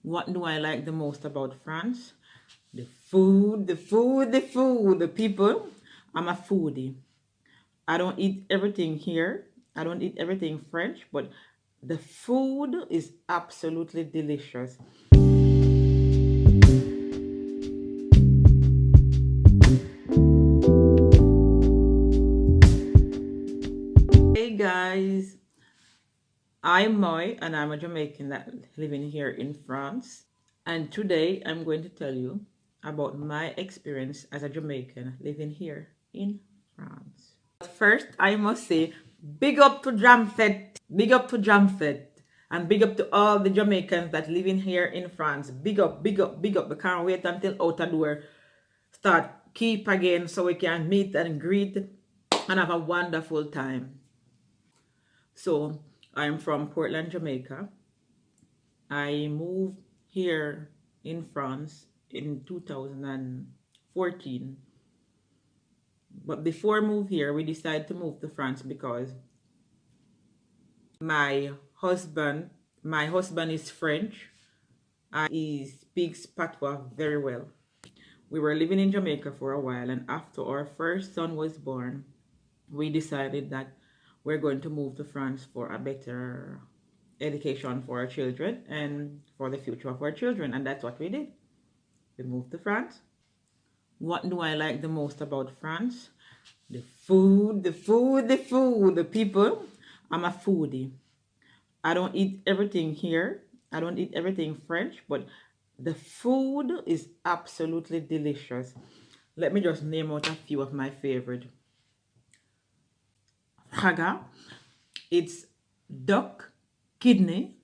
What do I like the most about France? The food, the food, the food, the people. I'm a foodie. I don't eat everything here. I don't eat everything French, but the food is absolutely delicious. Hey guys, I'm Moy and I'm a Jamaican that living here in France. And today I'm going to tell you about my experience as a Jamaican living here in France. First, I must say, big up to Jamfête, big up to Jamfête, and big up to all the Jamaicans that living here in France. Big up, big up, big up. We can't wait until out the door start keep again so we can meet and greet and have a wonderful time. So I'm from Portland, Jamaica. I moved here in France in 2014. But before I moved here, we decided to move to France because my husband, my husband is French and he speaks patois very well. We were living in Jamaica for a while, and after our first son was born, we decided that we're going to move to France for a better education for our children and for the future of our children, and that's what we did. We moved to France. What do I like the most about France? The food, the food, the food, the people. I'm a foodie. I don't eat everything here. I don't eat everything French, but the food is absolutely delicious. Let me just name out a few of my favorite. Haga, it's duck kidney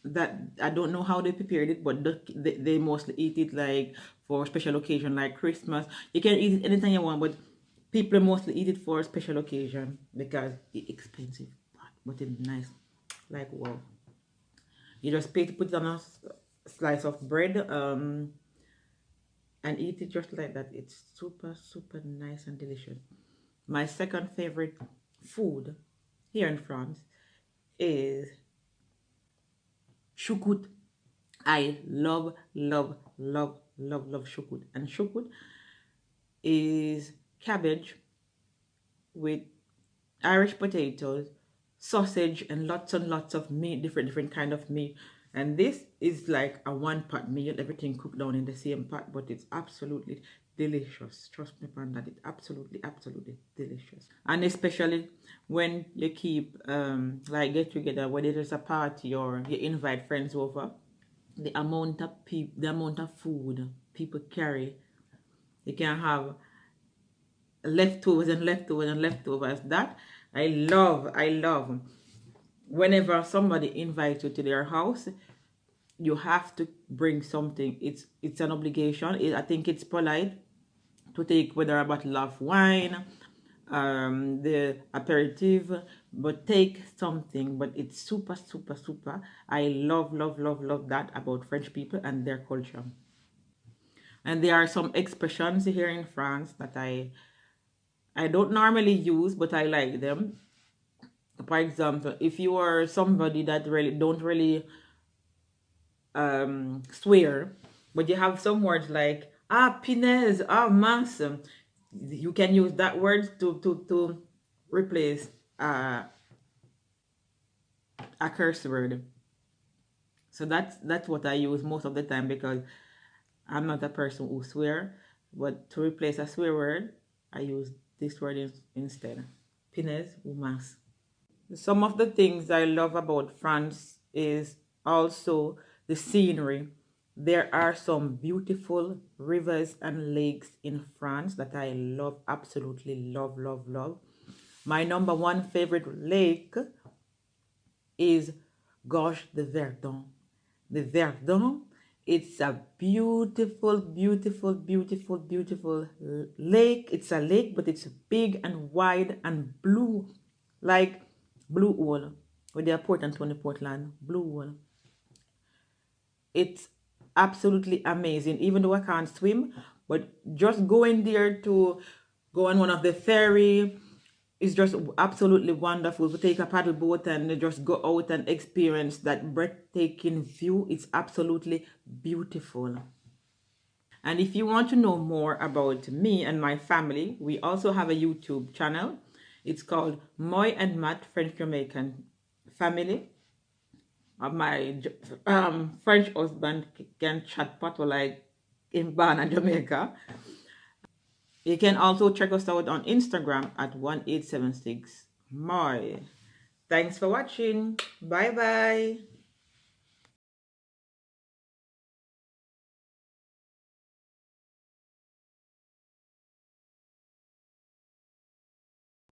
that I don't know how they prepared it, but they mostly eat it like for special occasion like Christmas. You can eat it anytime you want, but people mostly eat it for a special occasion because it's expensive, but it's nice. Like wow. You just pay to put it on a slice of bread and eat it just like that. It's super, super nice and delicious. My second favorite food here in France is choucroute. I love, love, love, love, love choucroute. And choucroute is cabbage with Irish potatoes, sausage, and lots of meat, different kind of meat. And this is like a one-pot meal, everything cooked down in the same pot, but it's absolutely delicious. Trust me upon that, it's absolutely delicious. And especially when you keep like get together, whether there's a party or you invite friends over, the amount of food people carry, you can have leftovers and leftovers and leftovers. That I love. Whenever somebody invites you to their house, you have to bring something. It's an obligation. I think it's polite to take whether a bottle of wine, the aperitif, but take something. But it's super, super, super. I love, love, love, love that about French people and their culture. And there are some expressions here in France that I don't normally use, but I like them. For example, if you are somebody that really don't really swear, but you have some words like pinez, mas, you can use that word to replace a curse word. So that's what I use most of the time because I'm not a person who swear, but to replace a swear word, I use this word instead. Pinez ou mas. Some of the things I love about France is also the scenery. There are some beautiful rivers and lakes in France that I love, absolutely love, love, love. My number one favorite lake is Gorge de Verdun. The Verdun, it's a beautiful, beautiful, beautiful, beautiful lake. It's a lake, but it's big and wide and blue, like Blue Hole, with the Port Anthony, Portland, Blue Hole. It's absolutely amazing, even though I can't swim, but just going there to go on one of the ferry It's just absolutely wonderful to take a paddle boat and just go out and experience that breathtaking view. It's absolutely beautiful. And if you want to know more about me and my family, we also have a YouTube channel. It's called Moy and Matt French Jamaican Family. My French husband can chat patois like in Ghana, Jamaica. You can also check us out on Instagram at 1876 Moy. Thanks for watching. Bye bye.